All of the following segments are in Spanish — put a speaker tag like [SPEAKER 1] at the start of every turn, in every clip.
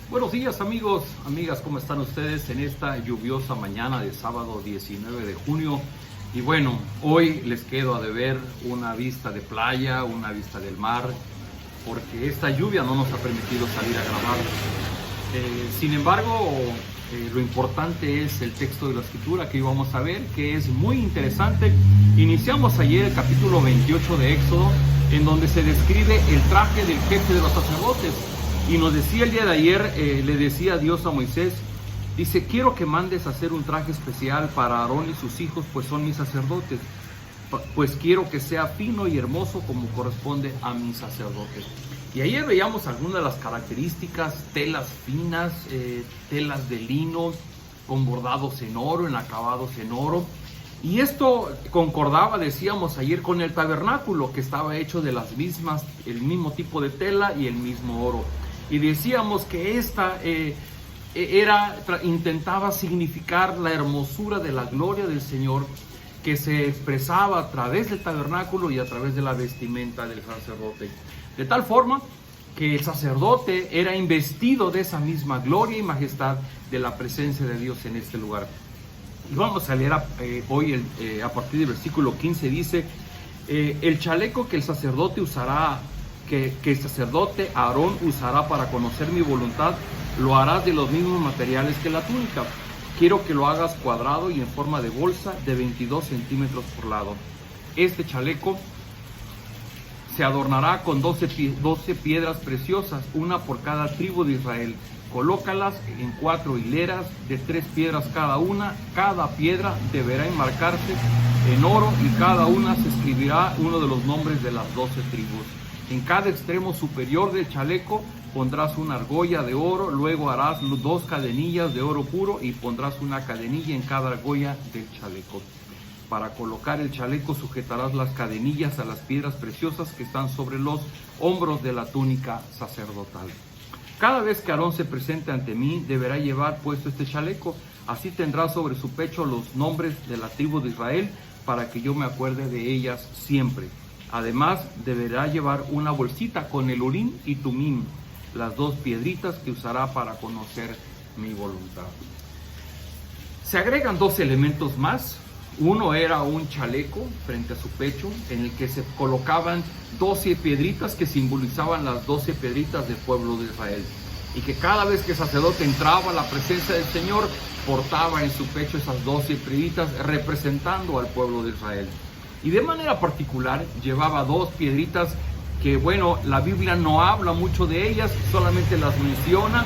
[SPEAKER 1] Buenos días amigos, amigas, ¿cómo están ustedes en esta lluviosa mañana de sábado 19 de junio? Y bueno, hoy les quedo a deber una vista de playa, una vista del mar, porque esta lluvia no nos ha permitido salir a grabar. Sin embargo, lo importante es el texto de la escritura que hoy vamos a ver, que es muy interesante. Iniciamos ayer el capítulo 28 de Éxodo, en donde se describe el traje del jefe de los sacerdotes. Y nos decía el día de ayer, le decía Dios a Moisés, dice, quiero que mandes a hacer un traje especial para Aarón y sus hijos, pues son mis sacerdotes. Pues quiero que sea fino y hermoso como corresponde a mis sacerdotes. Y ayer veíamos algunas de las características, telas finas, telas de lino, con bordados en oro, en acabados en oro. Y esto concordaba, decíamos ayer, con el tabernáculo, que estaba hecho de las mismas, el mismo tipo de tela y el mismo oro. Y decíamos que esta intentaba significar la hermosura de la gloria del Señor, que se expresaba a través del tabernáculo y a través de la vestimenta del sacerdote. De tal forma que el sacerdote era investido de esa misma gloria y majestad de la presencia de Dios en este lugar. Y vamos a leer hoy a partir del versículo 15, dice, el chaleco que el sacerdote usará, que el sacerdote Aarón usará para conocer mi voluntad, lo harás de los mismos materiales que la túnica. Quiero que lo hagas cuadrado y en forma de bolsa de 22 centímetros por lado. Este chaleco se adornará con 12 piedras preciosas, una por cada tribu de Israel. Colócalas en 4 hileras de 3 piedras cada una. Cada piedra deberá enmarcarse en oro y cada una se escribirá uno de los nombres de las 12 tribus. En cada extremo superior del chaleco pondrás una argolla de oro, luego harás 2 cadenillas de oro puro y pondrás una cadenilla en cada argolla del chaleco. Para colocar el chaleco sujetarás las cadenillas a las piedras preciosas que están sobre los hombros de la túnica sacerdotal. Cada vez que Aarón se presente ante mí, deberá llevar puesto este chaleco. Así tendrá sobre su pecho los nombres de la tribu de Israel, para que yo me acuerde de ellas siempre. Además, deberá llevar una bolsita con el Urim y Tumim, las 2 piedritas que usará para conocer mi voluntad. Se agregan 2 elementos más. Uno era un chaleco frente a su pecho, en el que se colocaban 12 piedritas que simbolizaban las 12 piedritas del pueblo de Israel. Y que cada vez que el sacerdote entraba a la presencia del Señor, portaba en su pecho esas 12 piedritas representando al pueblo de Israel. Y de manera particular llevaba 2 piedritas que, bueno, la Biblia no habla mucho de ellas, solamente las menciona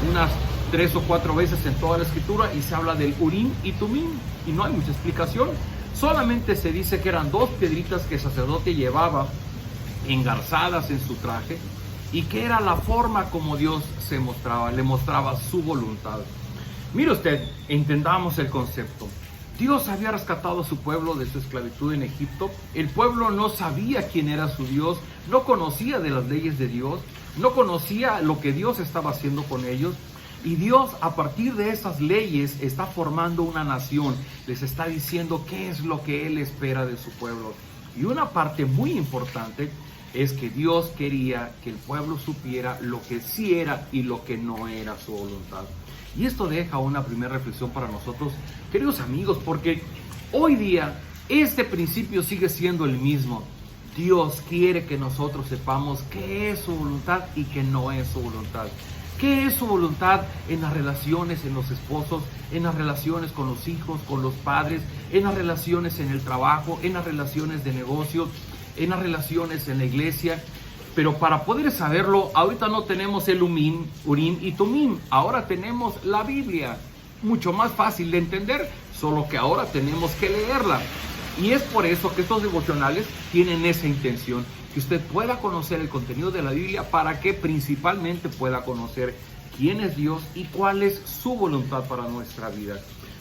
[SPEAKER 1] unas 3 o 4 veces en toda la escritura y se habla del Urim y Tumim y no hay mucha explicación. Solamente se dice que eran 2 piedritas que el sacerdote llevaba engarzadas en su traje y que era la forma como Dios se mostraba, le mostraba su voluntad. Mire usted, entendamos el concepto. Dios había rescatado a su pueblo de su esclavitud en Egipto. El pueblo no sabía quién era su Dios, no conocía de las leyes de Dios, no conocía lo que Dios estaba haciendo con ellos. Y Dios, a partir de esas leyes, está formando una nación. Les está diciendo qué es lo que Él espera de su pueblo. Y una parte muy importante es que Dios quería que el pueblo supiera lo que sí era y lo que no era su voluntad. Y esto deja una primera reflexión para nosotros, queridos amigos, porque hoy día este principio sigue siendo el mismo. Dios quiere que nosotros sepamos qué es su voluntad y qué no es su voluntad. ¿Qué es su voluntad en las relaciones, en los esposos, en las relaciones con los hijos, con los padres, en las relaciones en el trabajo, en las relaciones de negocio, en las relaciones en la iglesia? Pero para poder saberlo, ahorita no tenemos el Urim y Tumim, ahora tenemos la Biblia, mucho más fácil de entender, solo que ahora tenemos que leerla. Y es por eso que estos devocionales tienen esa intención, que usted pueda conocer el contenido de la Biblia para que principalmente pueda conocer quién es Dios y cuál es su voluntad para nuestra vida.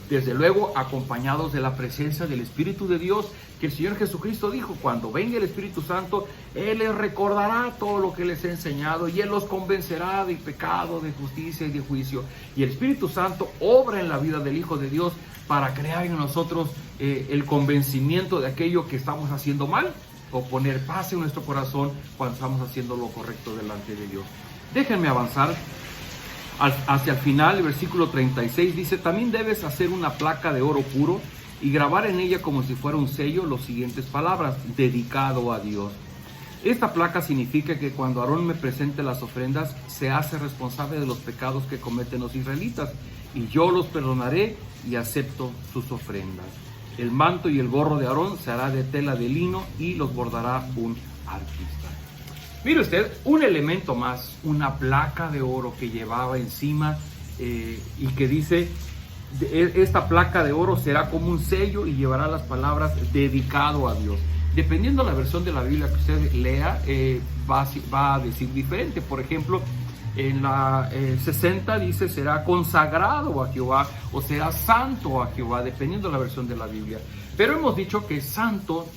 [SPEAKER 1] Desde luego, acompañados de la presencia del Espíritu de Dios, que el Señor Jesucristo dijo, cuando venga el Espíritu Santo, Él les recordará todo lo que les he enseñado y Él los convencerá de pecado, de justicia y de juicio. Y el Espíritu Santo obra en la vida del Hijo de Dios para crear en nosotros el convencimiento de aquello que estamos haciendo mal o poner paz en nuestro corazón cuando estamos haciendo lo correcto delante de Dios. Déjenme avanzar. Hacia el final, el versículo 36 dice: también debes hacer una placa de oro puro y grabar en ella como si fuera un sello las siguientes palabras: dedicado a Dios. Esta placa significa que cuando Aarón me presente las ofrendas, se hace responsable de los pecados que cometen los israelitas, y yo los perdonaré y acepto sus ofrendas. El manto y el gorro de Aarón se hará de tela de lino y los bordará un artista. Mire usted, un elemento más, una placa de oro que llevaba encima y que dice: esta placa de oro será como un sello y llevará las palabras dedicado a Dios. Dependiendo de la versión de la Biblia que usted lea, va a decir diferente. Por ejemplo, en la 60 dice: será consagrado a Jehová, o será santo a Jehová, dependiendo de la versión de la Biblia. Pero hemos dicho que santo,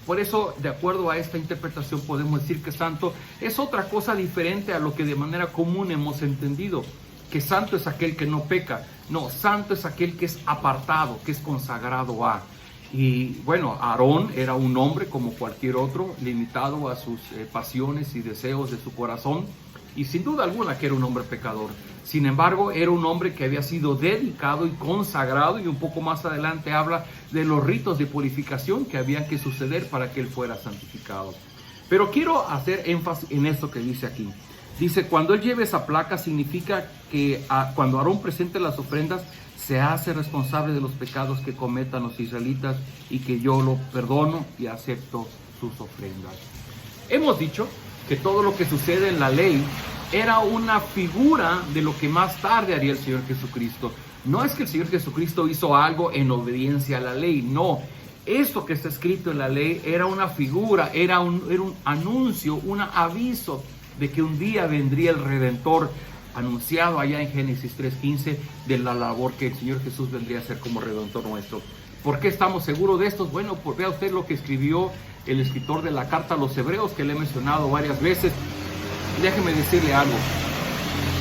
[SPEAKER 1] por eso, de acuerdo a esta interpretación, podemos decir que santo es otra cosa diferente a lo que de manera común hemos entendido, que santo es aquel que no peca. No, santo es aquel que es apartado, que es consagrado a. Y bueno, Aarón era un hombre como cualquier otro, limitado a sus pasiones y deseos de su corazón, y sin duda alguna que era un hombre pecador. Sin embargo, era un hombre que había sido dedicado y consagrado, y un poco más adelante habla de los ritos de purificación que habían que suceder para que él fuera santificado. Pero quiero hacer énfasis en esto que dice aquí. Dice: cuando él lleve esa placa, significa que cuando Aarón presente las ofrendas, se hace responsable de los pecados que cometan los israelitas, y que yo lo perdono y acepto sus ofrendas. Hemos dicho que todo lo que sucede en la ley era una figura de lo que más tarde haría el Señor Jesucristo. No es que el Señor Jesucristo hizo algo en obediencia a la ley, no. Esto que está escrito en la ley era una figura, era un anuncio, un aviso de que un día vendría el Redentor, anunciado allá en Génesis 3:15, de la labor que el Señor Jesús vendría a hacer como Redentor nuestro. ¿Por qué estamos seguros de esto? Bueno, pues vea usted lo que escribió el escritor de la carta a los Hebreos, que le he mencionado varias veces. Déjeme decirle algo.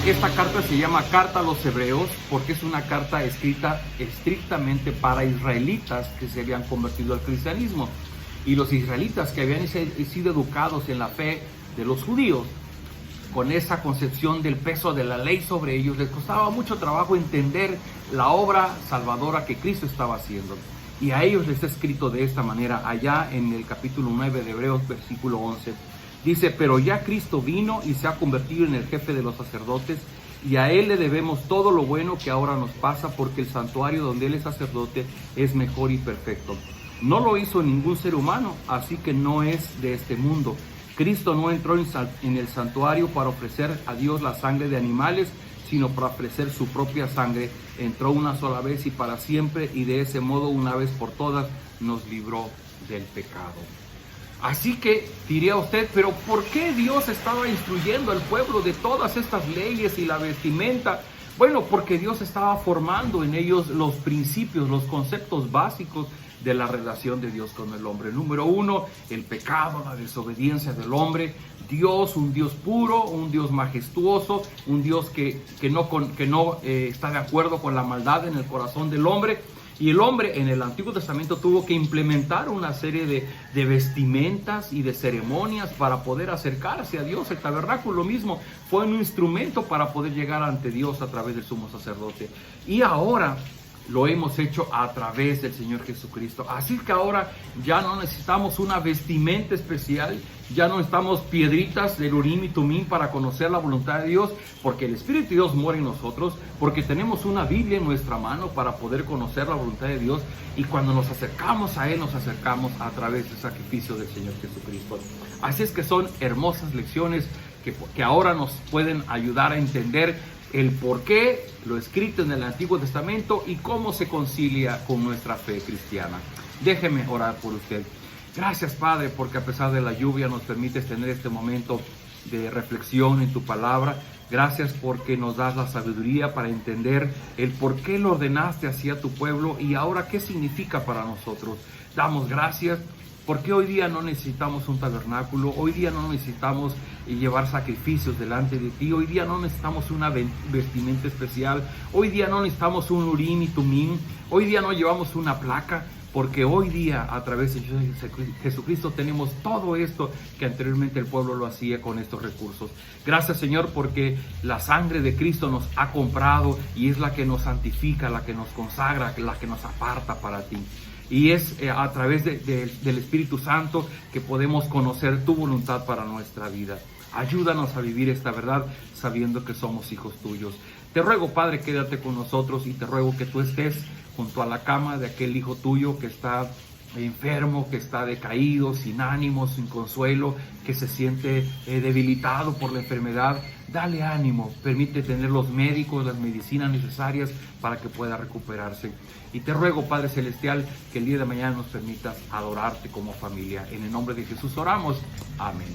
[SPEAKER 1] Esta carta se llama Carta a los Hebreos porque es una carta escrita estrictamente para israelitas que se habían convertido al cristianismo. Y los israelitas que habían sido educados en la fe de los judíos, con esa concepción del peso de la ley sobre ellos, les costaba mucho trabajo entender la obra salvadora que Cristo estaba haciendo. Y a ellos les está escrito de esta manera, allá en el capítulo 9 de Hebreos, versículo 11. Dice: pero ya Cristo vino y se ha convertido en el jefe de los sacerdotes, y a Él le debemos todo lo bueno que ahora nos pasa, porque el santuario donde Él es sacerdote es mejor y perfecto. No lo hizo ningún ser humano, así que no es de este mundo. Cristo no entró en el santuario para ofrecer a Dios la sangre de animales, sino para ofrecer su propia sangre. Entró una sola vez y para siempre, y de ese modo, una vez por todas, nos libró del pecado. Así que diría usted: pero ¿por qué Dios estaba instruyendo al pueblo de todas estas leyes y la vestimenta? Bueno, porque Dios estaba formando en ellos los principios, los conceptos básicos de la relación de Dios con el hombre. Número uno, el pecado, la desobediencia del hombre. Dios, un Dios puro, un Dios majestuoso, un Dios que no está de acuerdo con la maldad en el corazón del hombre. Y el hombre en el Antiguo Testamento tuvo que implementar una serie de vestimentas y de ceremonias para poder acercarse a Dios. El tabernáculo mismo fue un instrumento para poder llegar ante Dios a través del sumo sacerdote. Y ahora lo hemos hecho a través del Señor Jesucristo. Así que ahora ya no necesitamos una vestimenta especial, ya no necesitamos piedritas del Urim y Tumim para conocer la voluntad de Dios, porque el Espíritu de Dios mora en nosotros, porque tenemos una Biblia en nuestra mano para poder conocer la voluntad de Dios, y cuando nos acercamos a Él, nos acercamos a través del sacrificio del Señor Jesucristo. Así es que son hermosas lecciones que ahora nos pueden ayudar a entender el por qué lo escrito en el Antiguo Testamento y cómo se concilia con nuestra fe cristiana. Déjeme orar por usted. Gracias, Padre, porque a pesar de la lluvia nos permites tener este momento de reflexión en tu palabra. Gracias porque nos das la sabiduría para entender el por qué lo ordenaste hacia tu pueblo y ahora qué significa para nosotros. Damos gracias porque hoy día no necesitamos un tabernáculo, hoy día no necesitamos llevar sacrificios delante de ti, hoy día no necesitamos una vestimenta especial, hoy día no necesitamos un Urim y Tumim, hoy día no llevamos una placa, porque hoy día a través de Jesucristo tenemos todo esto que anteriormente el pueblo lo hacía con estos recursos. Gracias, Señor, porque la sangre de Cristo nos ha comprado y es la que nos santifica, la que nos consagra, la que nos aparta para ti. Y es a través del Espíritu Santo que podemos conocer tu voluntad para nuestra vida. Ayúdanos a vivir esta verdad sabiendo que somos hijos tuyos. Te ruego, Padre, quédate con nosotros y te ruego que tú estés junto a la cama de aquel hijo tuyo que está enfermo, que está decaído, sin ánimo, sin consuelo, que se siente debilitado por la enfermedad. Dale ánimo, permite tener los médicos, las medicinas necesarias para que pueda recuperarse. Y te ruego, Padre Celestial, que el día de mañana nos permitas adorarte como familia. En el nombre de Jesús oramos. Amén.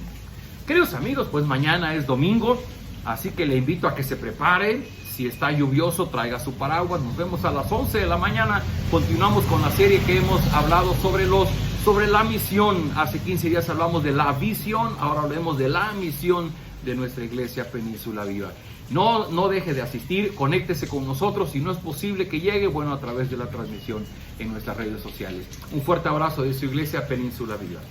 [SPEAKER 1] Queridos amigos, pues mañana es domingo, así que le invito a que se prepare. Si está lluvioso, traiga su paraguas. Nos vemos a las 11 de la mañana. Continuamos con la serie que hemos hablado sobre la misión. Hace 15 días hablamos de la visión, ahora hablemos de la misión de nuestra iglesia Península Viva. No deje de asistir, conéctese con nosotros. Si no es posible que llegue, bueno, a través de la transmisión en nuestras redes sociales. Un fuerte abrazo de su iglesia Península Viva.